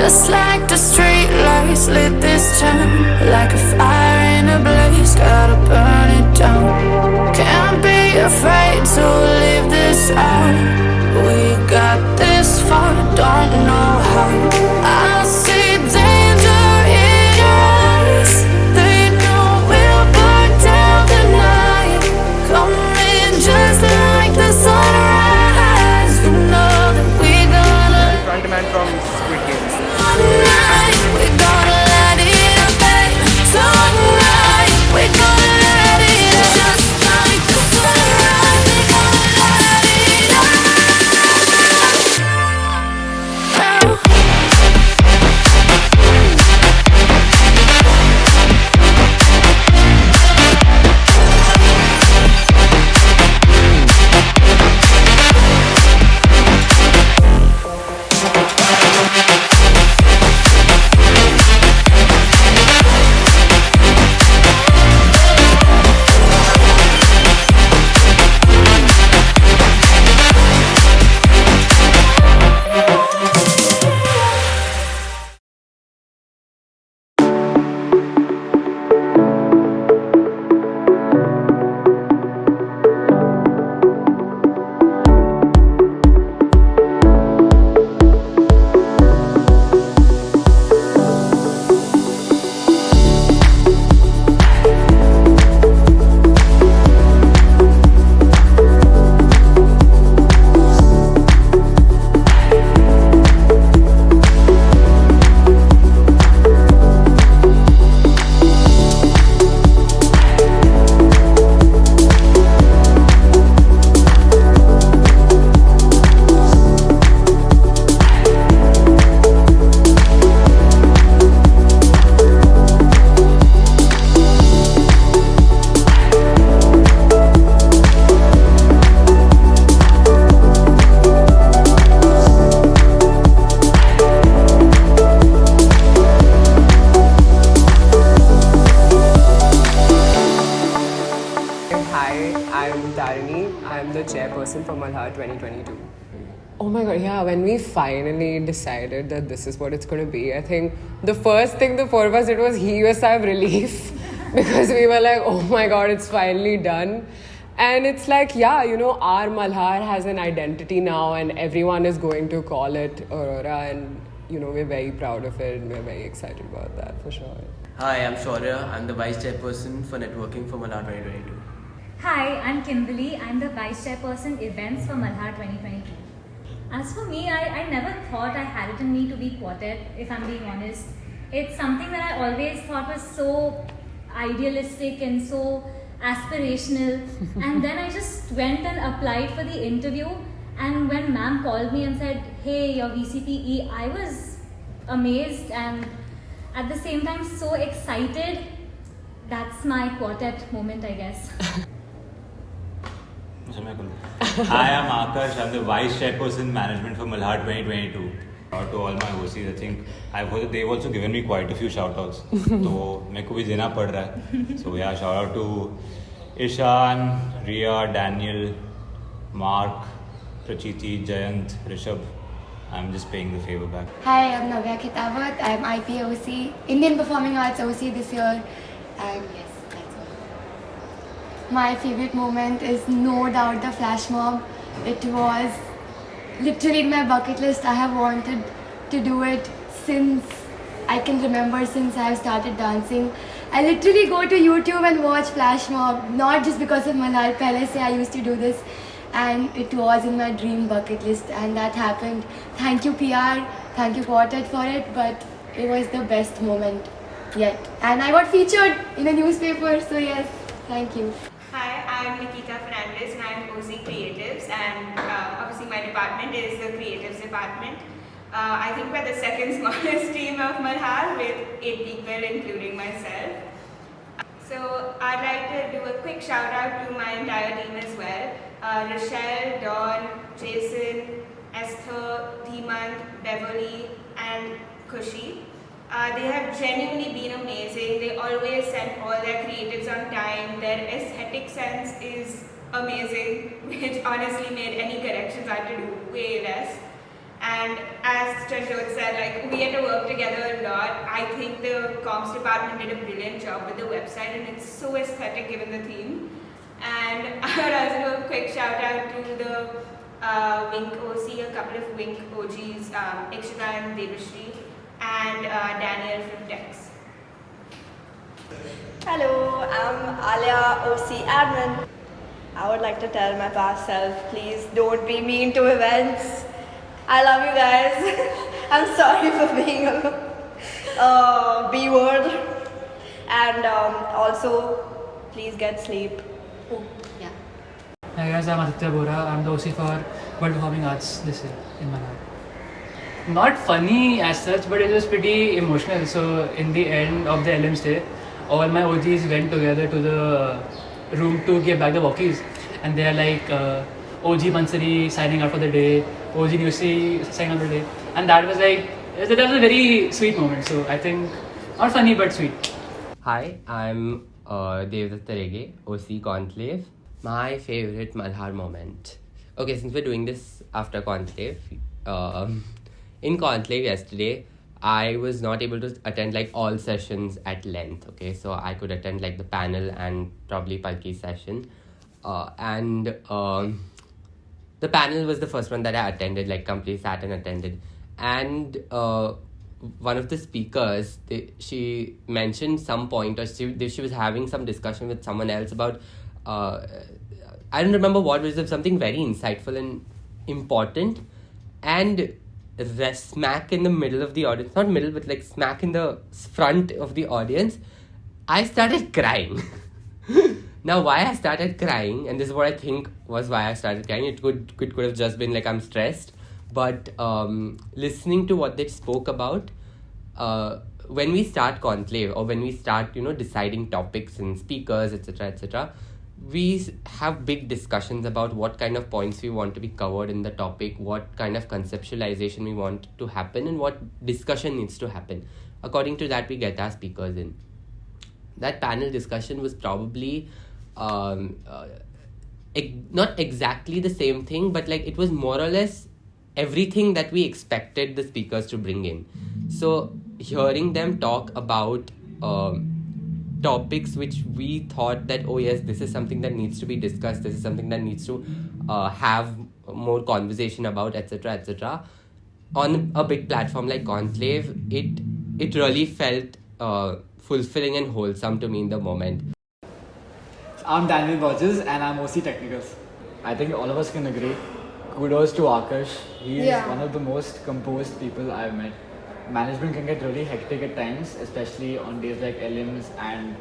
Just like the street lights lit this town, like a fire in a blaze, gotta burn it down. Can't be afraid to leave this out. We got this far, don't know how. I see danger in your eyes. They know we'll burn down the night. Coming just like the sunrise. You know that we gonna Frontman from Squid Games. tonight. We're gonna let it bang. Tonight, we're gonna let it just like the sunrise. We're gonna let it out. I'm the chairperson for Malhar 2022. Oh my god, yeah, when we finally decided that this is what it's going to be, I think the first thing the four of us did was heave a sigh of relief because we were like, oh my god, it's finally done. And it's like, yeah, you know, our Malhar has an identity now and everyone is going to call it Aurora, and you know, we're very proud of it and we're very excited about that for sure. Hi, I'm Shaurya. I'm the Vice Chairperson for Networking for Malhar 2022. Hi, I'm Kimberly. I'm the Vice Chairperson Events for Malhar 2022. As for me, I never thought I had it in me to be quartet, if I'm being honest. It's something that I always thought was so idealistic and so aspirational. And then I just went and applied for the interview. And when ma'am called me and said, hey, you're VCPE, I was amazed and at the same time so excited. That's my quartet moment, I guess. Hi, I'm Akash. I'm the Vice Chairperson Management for Malhar 2022. To all my OCs, I think I've heard that they've also given me quite a few shout-outs. So, मेरे को भी देना पड़ रहा है. So yeah, shout out to Ishan, Ria, Daniel, Mark, Prachiti, Jayant, Rishabh. I'm just paying the favor back. Hi, I'm Navya Khitawat. I'm IPOC, Indian Performing Arts OC this year. And yes, that's all. My favorite moment is no doubt the flash mob. It was literally in my bucket list. I have wanted to do it since I can remember, since I have started dancing. I literally go to YouTube and watch flash mob, not just because of Malhar. Pehle se I used to do this, and it was in my dream bucket list, and that happened. Thank you PR, thank you Quartet for it, but it was the best moment yet. And I got featured in a newspaper, so yes, thank you. Hi, I'm Nikita Fernandez and I'm OC Creatives, and obviously my department is the Creatives department. I think we're the second smallest team of Malhar with 8 people including myself. So I'd like to do a quick shout out to my entire team as well. Rochelle, Dawn, Jason, Esther, Dhimant, Beverly and Kushi. They have genuinely been amazing. They always send all their creatives on time. Their aesthetic sense is amazing, which honestly made any corrections I had to do way less. And And as Chanjot said, like, we had to work together a lot. I think the comms department did a brilliant job with the website, and it's so aesthetic given the theme. And I would also do a quick shout out to the Wink OC, a couple of Wink OGs, Ikshita and Devashri, and Daniel from Dex. Hello, I'm Alia, OC admin. I would like to tell my past self, please don't be mean to events. I love you guys. I'm sorry for being a B word. And also, please get sleep. Oh, yeah. Hi guys, I'm Aditya Bora. I'm the OC for World Performing Arts this year in Malhar. Not funny as such, but it was pretty emotional. So in the end of the LM's day, all my OGs went together to the room to give back the walkies, and they are like OG Mansari signing out for the day, OG Newsy signing out for the day, and that was a very sweet moment. So I think not funny but sweet. Hi, I'm Devdat Tarege, OC Conclave. My favorite Malhar moment. Okay, since we're doing this after Conclave, in Conclave yesterday, I was not able to attend like all sessions at length. Okay, so I could attend like the panel and probably Palki's session, and the panel was the first one that I attended, like completely sat and attended, and one of the speakers, she mentioned some point, or she was having some discussion with someone else about I don't remember what, was something very insightful and important, and smack in the middle of the audience, not middle but like smack in the front of the audience, I started crying. Now why I started crying, and this is what I think was why I started crying, it could have just been like I'm stressed, but listening to what they spoke about, when we start conclave or when we start deciding topics and speakers, etc., we have big discussions about what kind of points we want to be covered in the topic, what kind of conceptualization we want to happen, and what discussion needs to happen. According to that, we get our speakers in. That panel discussion was probably not exactly the same thing, but like it was more or less everything that we expected the speakers to bring in. So hearing them talk about topics which we thought that, oh yes, this is something that needs to be discussed, this is something that needs to have more conversation about, etc., on a big platform like Conclave, it really felt fulfilling and wholesome to me in the moment. I'm Daniel Borges and I'm OC Technicals. I think all of us can agree. Kudos to Akash. He is one of the most composed people I've met. Management can get really hectic at times, especially on days like LMs and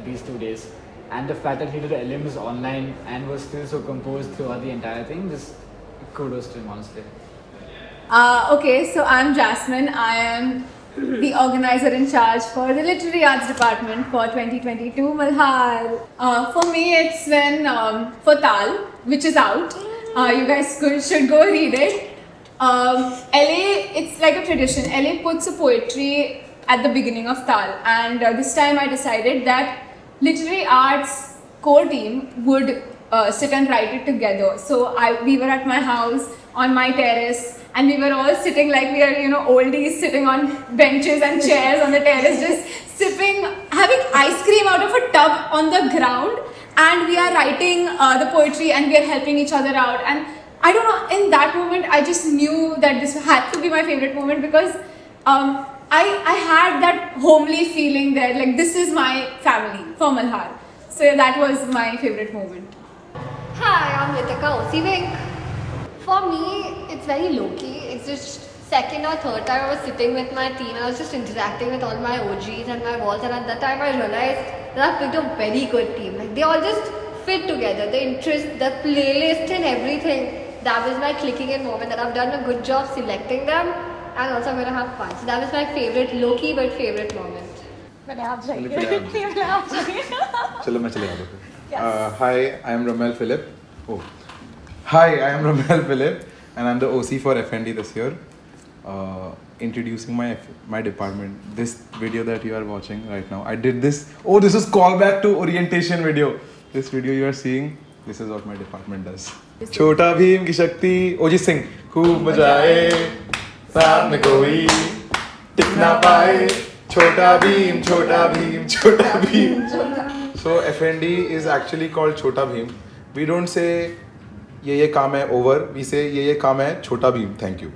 these 2 days. And the fact that he did LMs online and was still so composed throughout the entire thing, just kudos to him, honestly. Okay, so I'm Jasmine. I am the organizer in charge for the Literary Arts Department for 2022 Malhar. For me, it's when for Tal, which is out. You guys should go read it. LA, it's like a tradition. LA puts a poetry at the beginning of Tal, and this time I decided that Literary Arts core team would sit and write it together. So we were at my house on my terrace, and we were all sitting like we are, oldies sitting on benches and chairs on the terrace, just sipping, having ice cream out of a tub on the ground, and we are writing the poetry and we are helping each other out. And I don't know, in that moment, I just knew that this had to be my favorite moment, because I had that homely feeling there, like this is my family for Malhar. So yeah, that was my favorite moment. Hi, I'm Ritika, OC Wink. For me, it's very low-key. It's just second or third time I was sitting with my team and I was just interacting with all my OGs and my walls, and at that time I realized that I've picked a very good team. Like, they all just fit together, the interest, the playlist and everything. That was my clicking in moment, that I've done a good job selecting them, and also I'm going to have fun. So that was my favorite, low-key but favorite moment. Hi, I am Ramel Philip. Hi, I am Ramel Philip, and I'm the OC for FND this year. Introducing my department. This video that you are watching right now, I did this. Oh, this is callback to orientation video. This video you are seeing, this is what my department does. Chota Bheem ki Shakti, Ojit Singh. Khoob maja aaye. साथ में कोई टिक ना पाए छोटा भीम छोटा भीम छोटा Bhim. So FND is actually called Chota Bheem. We don't say ये काम है over. We say ये काम है छोटा भीम. Thank you.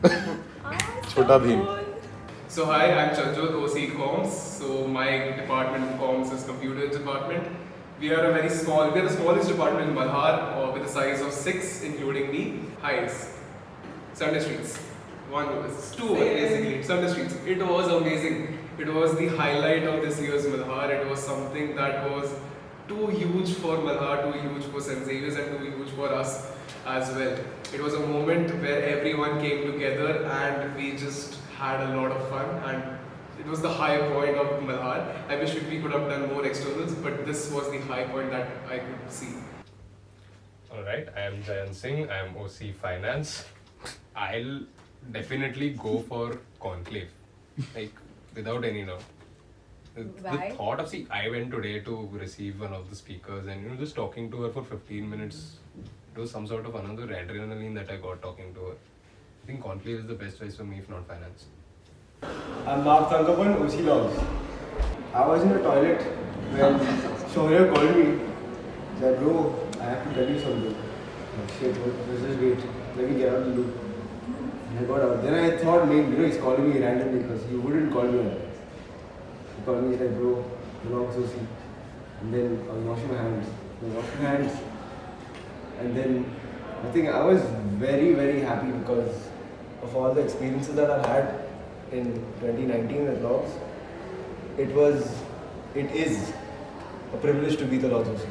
छोटा Bhim. So hi, I'm Chanjot, OC Comms. So my department in Comms is Computer Department. We are the smallest department in Malhar, with a size of 6, including me. Heights, Sunday Streets. It's 2 basically, Sunday Streets. It was amazing. It was the highlight of this year's Malhar. It was something that was too huge for Malhar, too huge for St. Xavier's and too huge for us as well. It was a moment where everyone came together and we just had a lot of fun, and it was the high point of Malhar. I wish we could have done more externals, but this was the high point that I could see. Alright, I am Jayan Singh, I am OC Finance. I'll definitely go for Conclave, like without any doubt. The thought of, I went today to receive one of the speakers and just talking to her for 15 minutes, it was some sort of another adrenaline that I got talking to her. I think Conclave is the best choice for me, if not finance. I'm Mark Thankapan, OC Logs. I was in the toilet when Shohya called me. He said, bro, I have to tell you something. Like, shit, just wait. Let me get out of the loop. And I got out. Then I thought, maybe he's calling me randomly because he wouldn't call me. He called me, he's like, bro, you're not OC. And then I was washing my hands. And then I think I was very, very happy because of all the experiences that I've had in 2019 with Logs. It is a privilege to be the Logs OC.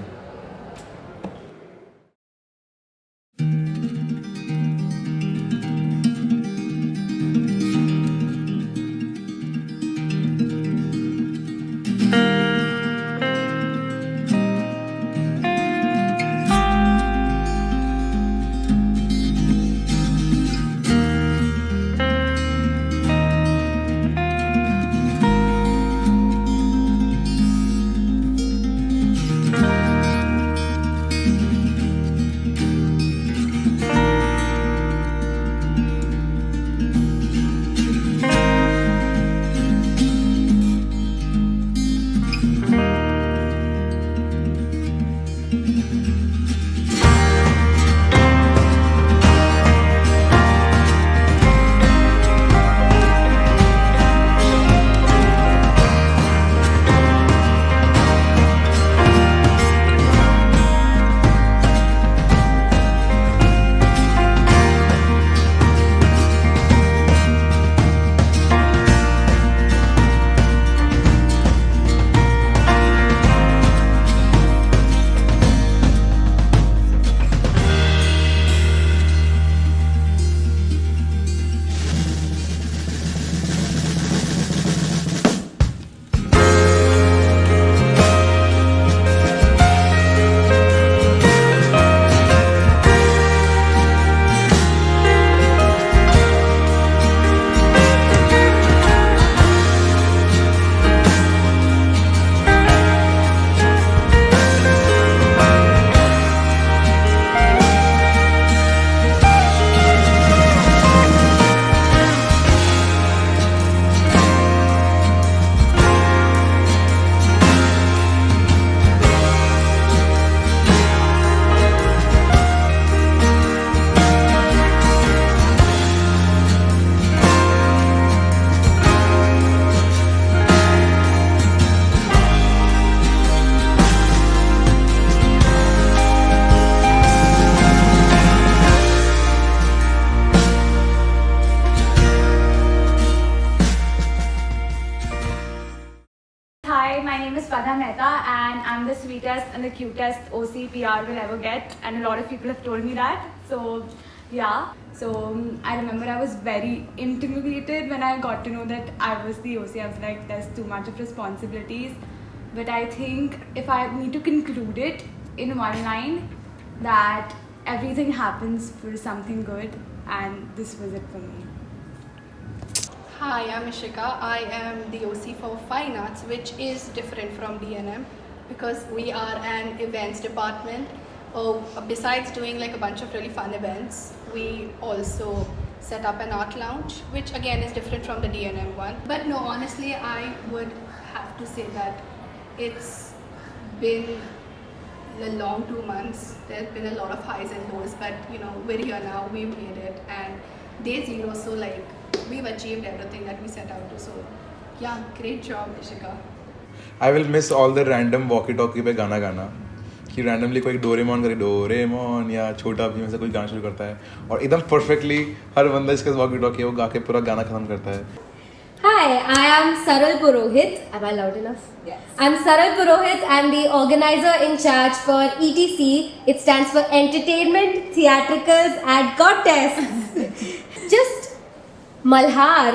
sweetest and the cutest OC PR will ever get, and a lot of people have told me that. So yeah, I remember I was very intimidated when I got to know that I was the OC. I was like, there's too much of responsibilities. But I think if I need to conclude it in one line, that everything happens for something good, and this was it for me. Hi, I'm Ishika. I am the OC for Fine Arts, which is different from DNM because we are an events department. Besides doing like a bunch of really fun events, we also set up an art lounge, which again is different from the DNM one. But no, honestly, I would have to say that it's been a long 2 months. There's been a lot of highs and lows, but we're here now, we've made it, and day zero, so like we've achieved everything that we set out to. So yeah, great job, Ishika. I will miss all the random walkie-talkie पे गाना गाना कि randomly कोई Doraemon करे Doraemon या छोटा भीम में से कोई गाना शुरू करता है और एकदम perfectly हर बंदा इसके walkie-talkie है वो गा के पूरा गाना खत्म करता है. Hi, I am Saral Purohit. Am I loud enough? Yes. I'm Saral Purohit. I'm the organizer in charge for ETC. It stands for Entertainment, Theatricals and Contests. Just Malhar,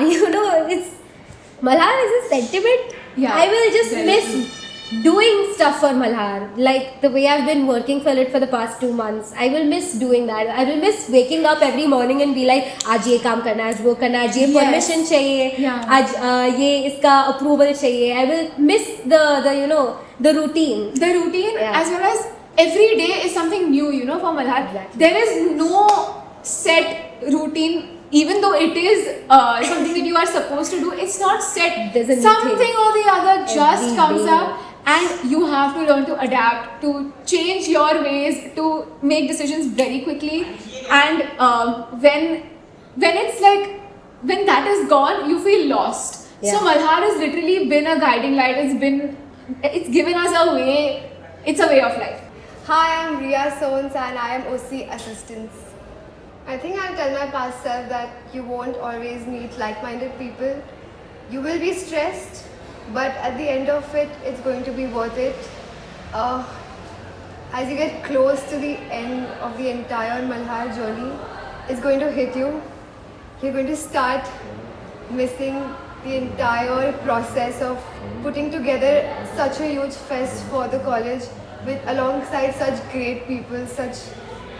Malhar is a sentiment. Yeah, I will just very miss true. doing stuff for Malhar. Like the way I've been working for it for the past 2 months. I will miss doing that. I will miss waking up every morning and be like, आज ये काम करना है, आज वो करना है, आज ये permission चाहिए, आज ये इसका approval चाहिए. I will miss the routine. The routine as well as every day is something new, for Malhar. Exactly. There is no set routine. Even though it is something that you are supposed to do, it's not set. Something or the other just comes up, and you have to learn to adapt, to change your ways, to make decisions very quickly. And when it's like, when that is gone, you feel lost. So Malhar has literally been a guiding light. It's given us a way. It's a way of life. Hi, I'm Riya Sons and I am OC Assistance. I think I'll tell my past self that you won't always meet like-minded people. You will be stressed, but at the end of it, it's going to be worth it. As you get close to the end of the entire Malhar journey, it's going to hit you. You're going to start missing the entire process of putting together such a huge fest for the college alongside such great people, such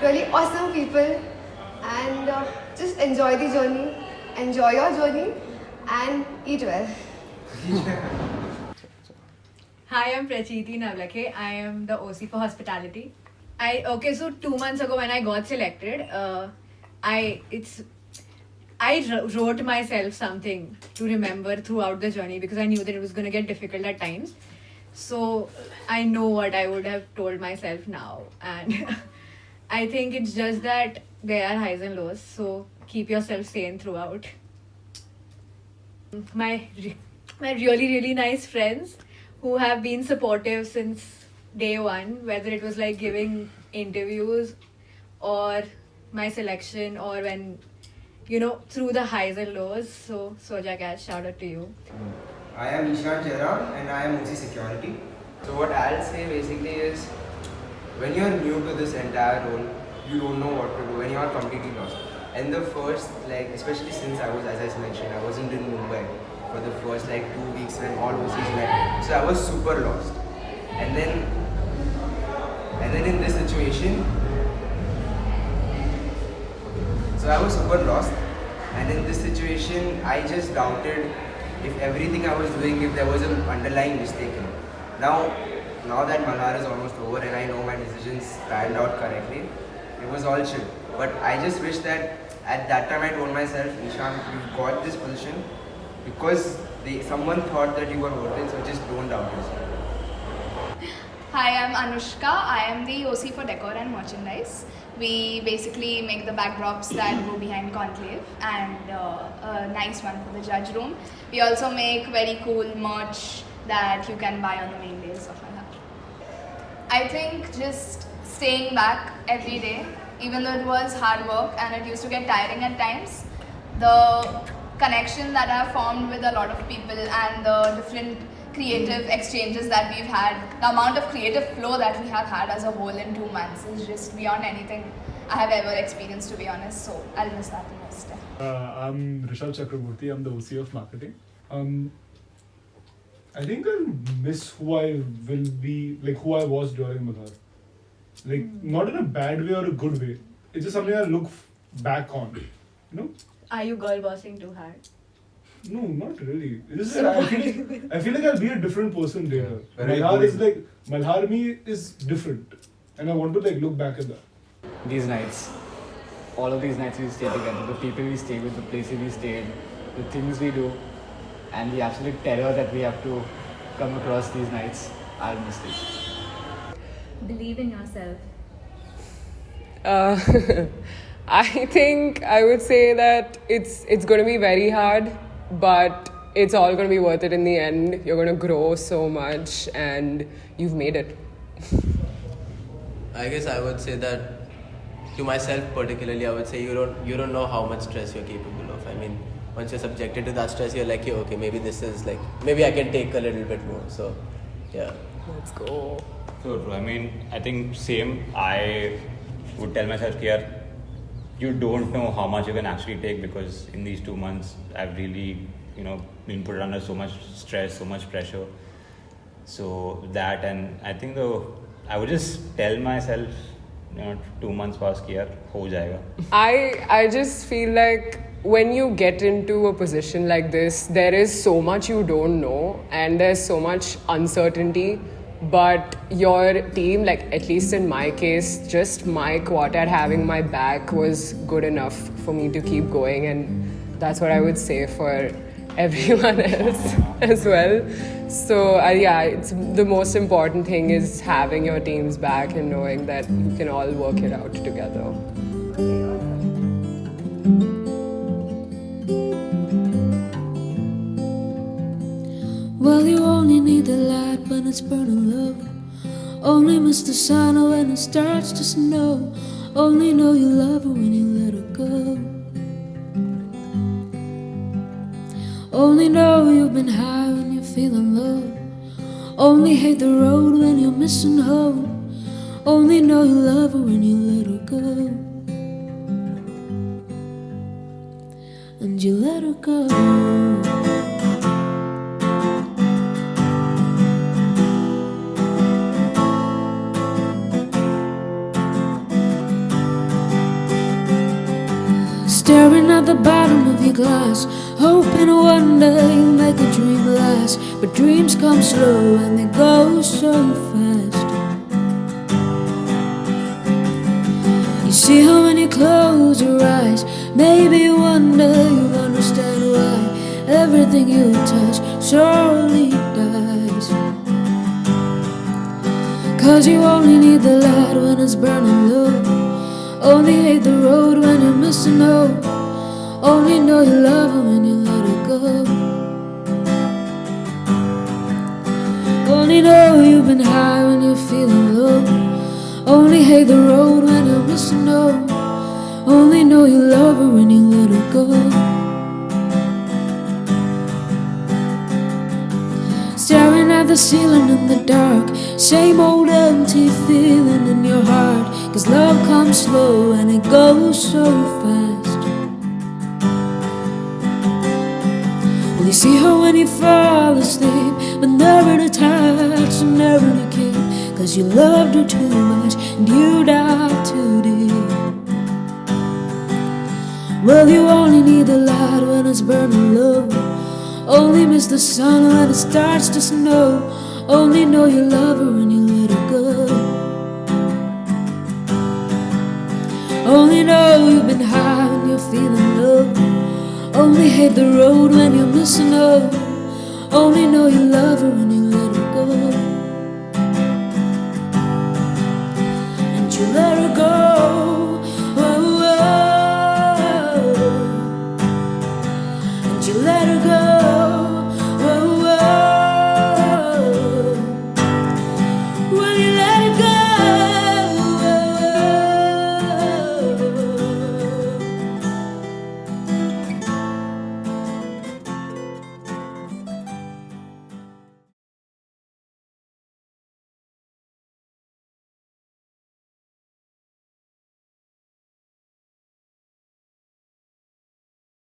really awesome people. And just enjoy the journey, enjoy your journey, and eat well. Hi, I'm Prachiti Navlake. I am the OC for hospitality. So 2 months ago when I got selected, I wrote myself something to remember throughout the journey because I knew that it was going to get difficult at times. So I know what I would have told myself now, and I think it's just that there are highs and lows, so keep yourself sane throughout. My really, really nice friends who have been supportive since day one, whether it was like giving interviews or my selection or when, through the highs and lows. So, Soja Cat, shout out to you. I am Ishan Jairam and I am OC Security. So what I'll say basically is, when you're new to this entire role, you don't know what to do and you're completely lost. And the first, especially since I was, as I mentioned, I wasn't in Mumbai for the first 2 weeks when all OCs met. So I was super lost. And then in this situation, I just doubted if everything I was doing, if there was an underlying mistake in it. Now that Malhar is almost over and I know my decisions panned out correctly, it was all chill. But I just wish that at that time I told myself, Ishan, you've got this position because someone thought that you were worth it, so just don't doubt yourself. Hi, I'm Anushka. I am the OC for Decor and Merchandise. We basically make the backdrops that go behind Conclave and a nice one for the judge room. We also make very cool merch that you can buy on the main days of Malhar. I think just staying back every day, even though it was hard work and it used to get tiring at times, the connection that I've formed with a lot of people and the different creative exchanges that we've had, the amount of creative flow that we have had as a whole in 2 months is just beyond anything I have ever experienced, to be honest. So I'll miss that the most. I'm Rishabh Chakraborty. I'm the OC of marketing. I think I'll miss who I will be, who I was during Malhar. Not in a bad way or a good way. It's just something I look back on. Are you girl bossing too hard? No, not really. It's just I feel like I'll be a different person later. Malhar me is different. And I want to look back at that. These nights. all of these nights we stay together, the people we stay with, the places we stayed, the things we do, and the absolute terror that we have to come across these nights. I'll miss it. Believe in yourself. I think I would say that it's going to be very hard, but it's all going to be worth it in the end. You're going to grow so much, and you've made it. I guess I would say that to myself particularly, I would say you don't know how much stress you're capable of. I mean, once you're subjected to that stress, you're like, okay, maybe this is like, maybe I can take a little bit more. So, yeah. Let's go. So true. I mean, I think same. I would tell myself here, you don't know how much you can actually take, because in these 2 months, I've really, been put under so much stress, so much pressure. So that, and I think I would just tell myself, 2 months past kiya, ho jayega. I just feel like when you get into a position like this, there is so much you don't know and there's so much uncertainty. But your team, like at least in my case, just my quartet having my back was good enough for me to keep going, and that's what I would say for everyone else as well. So yeah, it's the most important thing is having your team's back and knowing that you can all work it out together. Well, you only need the light when it's burning low. Only miss the sun when it starts to snow. Only know you love her when you let her go. Only know you've been high when you're feeling low. Only hate the road when you're missing home. Only know you love her when you let her go. And you let her go. Staring at the bottom of your glass, hoping one day you'll make a dream last. But dreams come slow and they go so fast. You see her when you close your eyes. Maybe one day you'll understand why everything you touch surely dies. Cause you only need the light when it's burning low. Only hate the road when you're missing home. Only know you love her when you let her go. Only know you've been high when you're feeling low. Only hate the road when you're missing home. Only know you love her when you let her go. Staring at the ceiling in the dark, same old empty feeling in your heart. Cause love comes slow and it goes so fast. Well, you see her when you fall asleep, but never to touch and never to keep. Cause you loved her too much and you dived too deep. Well, you only need the light when it's burning low. Only miss the sun when it starts to snow. Only know you love her when you let her go. Only know you've been high when you're feeling low. Only hate the road when you're missing home. Only know you love her when you let her go. And you let her go. Oh, oh. And you let her go.